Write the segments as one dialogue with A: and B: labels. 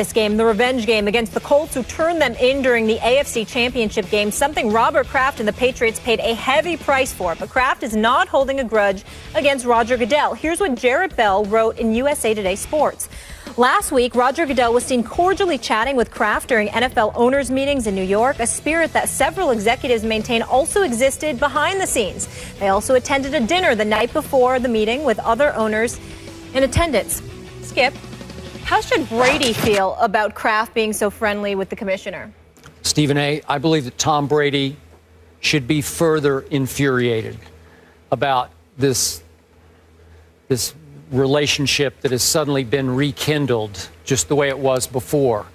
A: this game, the revenge game against the Colts, who turned them in during the AFC Championship game, something Robert Kraft and the Patriots paid a heavy price for. But Kraft is not holding a grudge against Roger Goodell. Here's what Jarrett Bell wrote in USA Today Sports. Last week, Roger Goodell was seen cordially chatting with Kraft during NFL owners' meetings in New York, a spirit that several executives maintain also existed behind the scenes. They also attended a dinner the night before the meeting with other owners in attendance. Skip, how should Brady feel about Kraft being so friendly with the commissioner?
B: Stephen A., I believe that Tom Brady should be further infuriated about this relationship that has suddenly been rekindled just the way it was before.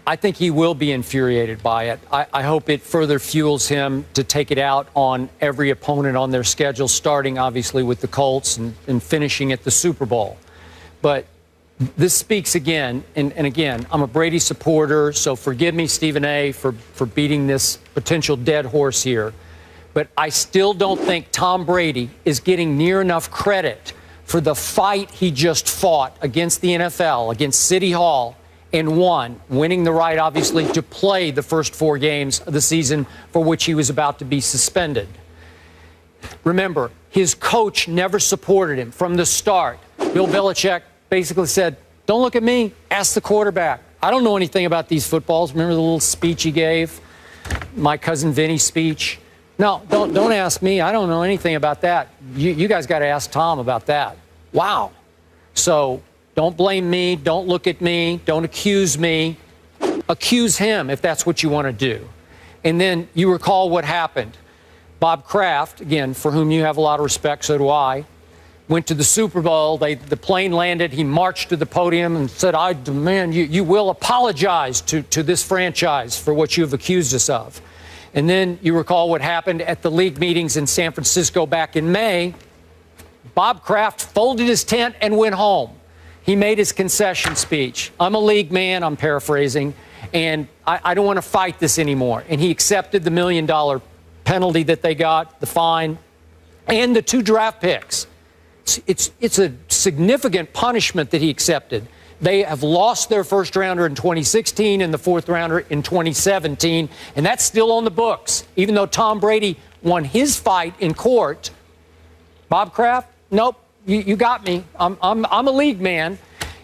B: I think he will be infuriated by it. I hope it further fuels him to take it out on every opponent on their schedule, starting obviously with the Colts and finishing at the Super Bowl. But this speaks again, and again, I'm a Brady supporter, so forgive me, Stephen A., for beating this potential dead horse here. But I still don't think Tom Brady is getting near enough credit for the fight he just fought against the NFL, against City Hall, and won, winning the right, obviously, to play the first 4 games of the season for which he was about to be suspended. Remember, his coach never supported him from the start. Bill Belichick basically said, don't look at me, ask the quarterback. I don't know anything about these footballs. Remember the little speech he gave? My cousin Vinny's speech? No, don't ask me. I don't know anything about that. You guys got to ask Tom about that. Wow. So don't blame me. Don't look at me. Don't accuse me. Accuse him if that's what you want to do. And then you recall what happened. Bob Kraft, again, for whom you have a lot of respect, so do I, went to the Super Bowl. The plane landed. He marched to the podium and said, I demand you will apologize to this franchise for what you have accused us of. And then you recall what happened at the league meetings in San Francisco back in May. Bob Kraft folded his tent and went home. He made his concession speech. I'm a league man, I'm paraphrasing, and I don't want to fight this anymore. And he accepted the $1 million penalty that they got, the fine, and the 2 draft picks. It's a significant punishment that he accepted. They have lost their first rounder in 2016 and the 4th rounder in 2017, and that's still on the books. Even though Tom Brady won his fight in court, Bob Kraft, nope, you got me. I'm a league man.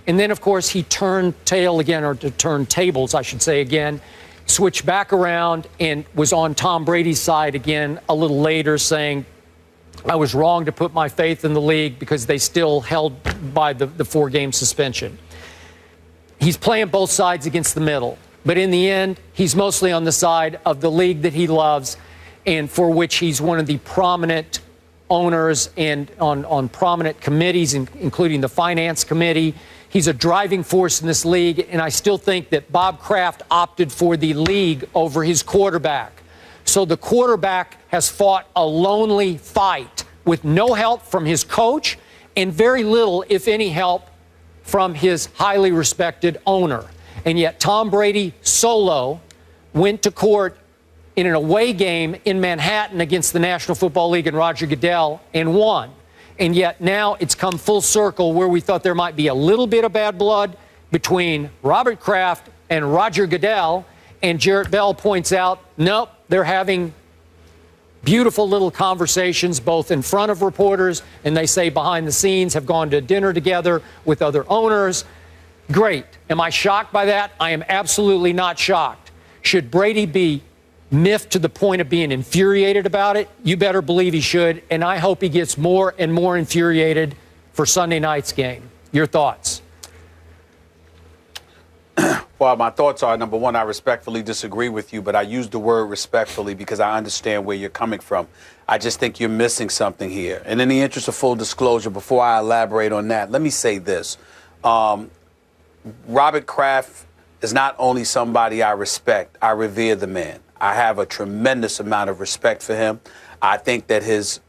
B: And then, of course, he turned tail again, or to turn tables, I should say again, switched back around and was on Tom Brady's side again a little later, saying, I was wrong to put my faith in the league because they still held by the 4-game suspension. He's playing both sides against the middle. But in the end, he's mostly on the side of the league that he loves and for which he's one of the prominent owners and on prominent committees, including the finance committee. He's a driving force in this league, and I still think that Bob Kraft opted for the league over his quarterback. So the quarterback has fought a lonely fight with no help from his coach and very little, if any, help from his highly respected owner. And yet Tom Brady solo went to court in an away game in Manhattan against the National Football League and Roger Goodell and won. And yet now it's come full circle where we thought there might be a little bit of bad blood between Robert Kraft and Roger Goodell. And Jarrett Bell points out, nope, they're having beautiful little conversations both in front of reporters and they say behind the scenes, have gone to dinner together with other owners. Great. Am I shocked by that? I am absolutely not shocked. Should Brady be miffed to the point of being infuriated about it? You better believe he should, and I hope he gets more and more infuriated for Sunday night's game. Your thoughts?
C: Well, my thoughts are, number one, I respectfully disagree with you, but I use the word respectfully because I understand where you're coming from. I just think you're missing something here. And in the interest of full disclosure, before I elaborate on that, let me say this. Robert Kraft is not only somebody I respect, I revere the man. I have a tremendous amount of respect for him. I think that his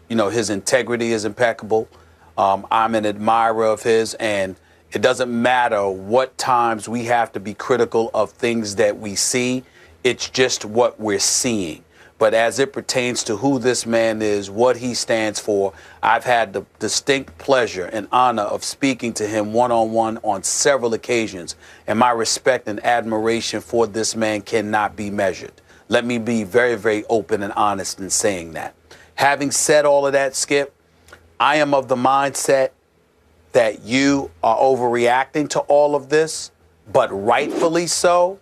C: integrity is impeccable. I'm an admirer of his, and it doesn't matter what times we have to be critical of things that we see. It's just what we're seeing. But as it pertains to who this man is, what he stands for, I've had the distinct pleasure and honor of speaking to him one-on-one on several occasions. And my respect and admiration for this man cannot be measured. Let me be very, very open and honest in saying that. Having said all of that, Skip, I am of the mindset that you are overreacting to all of this, but rightfully so.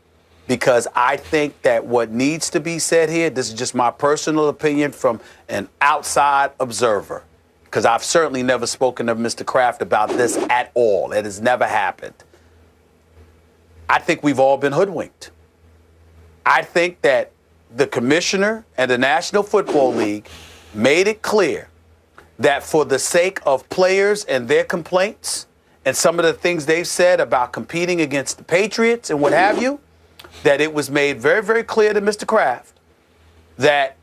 C: Because I think that what needs to be said here, this is just my personal opinion from an outside observer, because I've certainly never spoken to Mr. Kraft about this at all. It has never happened. I think we've all been hoodwinked. I think that the commissioner and the National Football League made it clear that for the sake of players and their complaints and some of the things they've said about competing against the Patriots and what have you, that it was made very, very clear to Mr. Kraft that,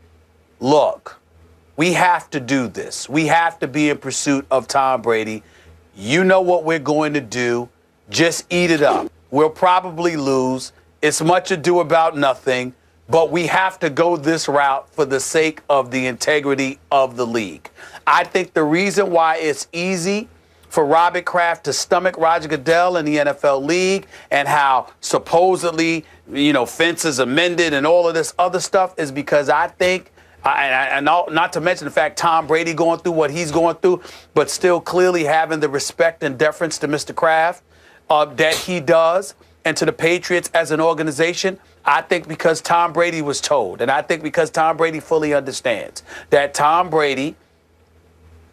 C: look, we have to do this. We have to be in pursuit of Tom Brady. You know what we're going to do. Just eat it up. We'll probably lose. It's much ado about nothing, but we have to go this route for the sake of the integrity of the league. I think the reason why it's easy for Robert Kraft to stomach Roger Goodell in the NFL league and how supposedly, fences amended and all of this other stuff is because I think, and not to mention the fact Tom Brady going through what he's going through, but still clearly having the respect and deference to Mr. Kraft that he does and to the Patriots as an organization. I think because Tom Brady was told, and I think because Tom Brady fully understands that Tom Brady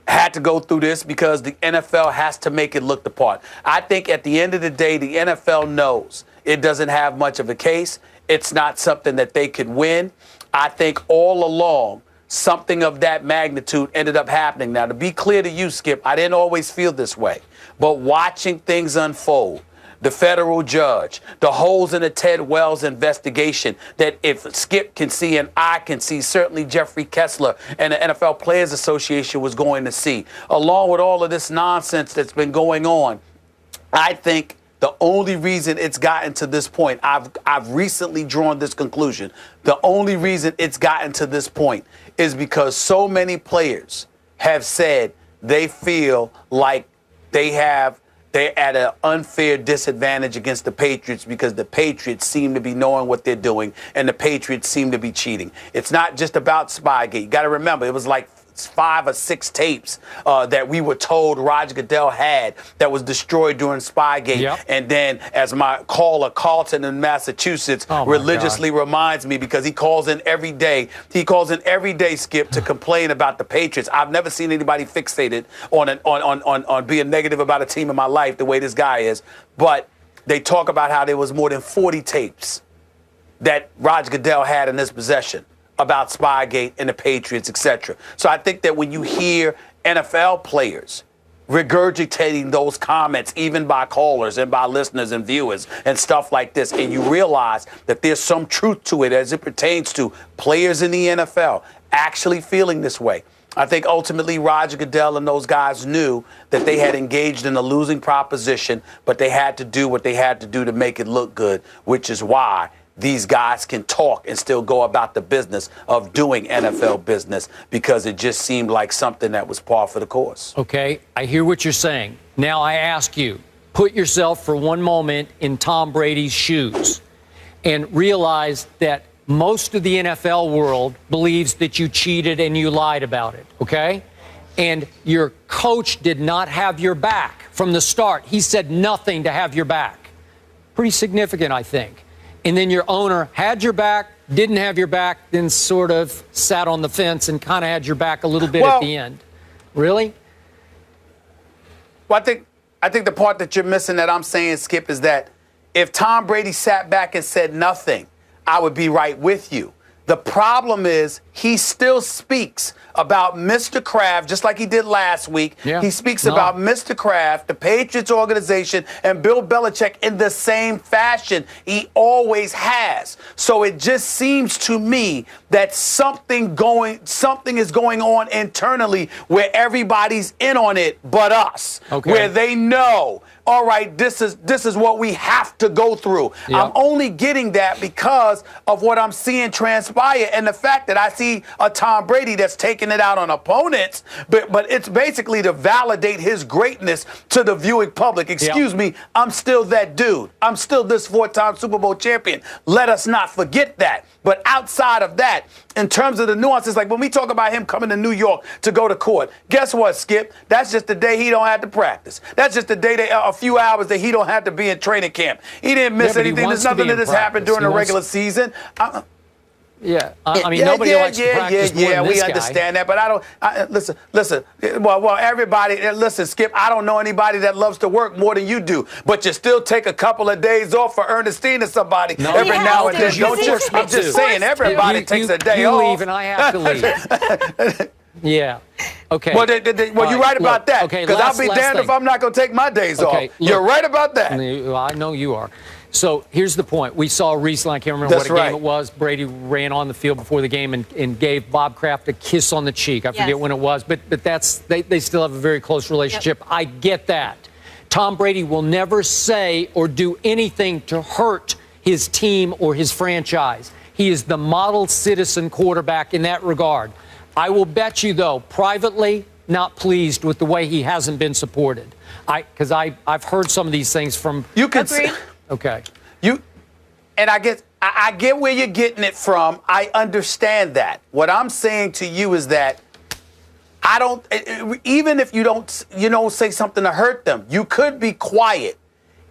C: had to go through this because the NFL has to make it look the part. I think at the end of the day, the NFL knows it doesn't have much of a case. It's not something that they could win. I think all along, something of that magnitude ended up happening. Now, to be clear to you, Skip, I didn't always feel this way. But watching things unfold, the federal judge, the holes in the Ted Wells investigation that if Skip can see and I can see, certainly Jeffrey Kessler and the NFL Players Association was going to see, along with all of this nonsense that's been going on. I think the only reason it's gotten to this point, I've recently drawn this conclusion, the only reason it's gotten to this point is because so many players have said they feel like they're at an unfair disadvantage against the Patriots because the Patriots seem to be knowing what they're doing and the Patriots seem to be cheating. It's not just about Spygate. You got to remember, it was like 5 or 6 tapes that we were told Roger Goodell had that was destroyed during Spygate. Yep. And then, as my caller, Carlton in Massachusetts, religiously reminds me, because he calls in every day, Skip, to complain about the Patriots. I've never seen anybody fixated on being negative about a team in my life the way this guy is. But they talk about how there was more than 40 tapes that Roger Goodell had in his possession about Spygate and the Patriots, etc. So I think that when you hear NFL players regurgitating those comments, even by callers and by listeners and viewers and stuff like this, and you realize that there's some truth to it as it pertains to players in the NFL actually feeling this way, I think ultimately Roger Goodell and those guys knew that they had engaged in a losing proposition, but they had to do what they had to do to make it look good, which is why these guys can talk and still go about the business of doing NFL business, because it just seemed like something that was par for the course.
B: Okay, I hear what you're saying. Now I ask you, put yourself for one moment in Tom Brady's shoes and realize that most of the NFL world believes that you cheated and you lied about it, okay? And your coach did not have your back from the start. He said nothing to have your back. Pretty significant, I think. And then your owner had your back, didn't have your back, then sort of sat on the fence and kind of had your back a little bit at the end. Really?
C: Well, I think the part that you're missing that I'm saying, Skip, is that if Tom Brady sat back and said nothing, I would be right with you. The problem is he still speaks about Mr. Kraft, just like he did last week.
B: Yeah.
C: He speaks about Mr. Kraft, the Patriots organization, and Bill Belichick in the same fashion he always has. So it just seems to me that something is going on internally where everybody's in on it but us.
B: Okay.
C: Where they know, all right, this is what we have to go through.
B: Yeah.
C: I'm only getting that because of what I'm seeing transpire and the fact that I see a Tom Brady that's taking it out on opponents, but it's basically to validate his greatness to the viewing public. Excuse me, I'm still that dude. I'm still this 4-time Super Bowl champion. Let us not forget that. But outside of that, in terms of the nuances, like when we talk about him coming to New York to go to court, guess what, Skip? That's just the day he don't have to practice. That's just the day a few hours that he don't have to be in training camp. He didn't miss anything. There's nothing that has happened during the regular season.
B: Yeah, I mean, nobody likes to practice more than this
C: we
B: guy.
C: understand that, but I don't. Listen. Well, everybody, listen, Skip. I don't know anybody that loves to work more than you do, but you still take a couple of days off for Ernestine or somebody every now and then, don't you? I'm just saying, everybody takes a day off.
B: You leave and I have to leave. Yeah. Okay.
C: Well, you're right about that. Because I'll be damned if I'm not going to take my days off. You're right about that.
B: I know you are. So here's the point. We saw recently, I can't remember what game it was, Brady ran on the field before the game and gave Bob Kraft a kiss on the cheek. I forget when it was, but that's they still have a very close relationship. I get that. Tom Brady will never say or do anything to hurt his team or his franchise. He is the model citizen quarterback in that regard. I will bet you, though, privately, not pleased with the way he hasn't been supported. Because I've heard some of these things from...
C: You can see...
B: Okay.
C: And I get where you're getting it from. I understand that. What I'm saying to you is that I don't, even if you don't say something to hurt them, you could be quiet.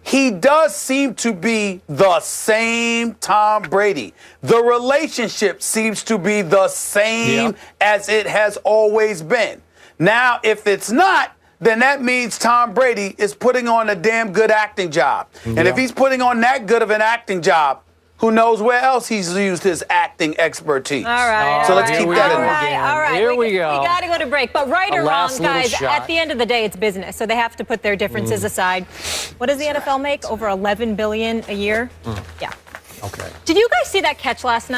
C: He does seem to be the same Tom Brady. The relationship seems to be the same as it has always been. Now, if it's not, then that means Tom Brady is putting on a damn good acting job. And if he's putting on that good of an acting job, who knows where else he's used his acting expertise.
A: All right.
C: So let's keep that in mind.
A: All right.
B: Here we go.
A: We got to go to break. But right or wrong, guys, at the end of the day, it's business. So they have to put their differences aside. What does the NFL make? Over $11 billion a year? Yeah.
B: Okay.
A: Did you guys see that catch last night?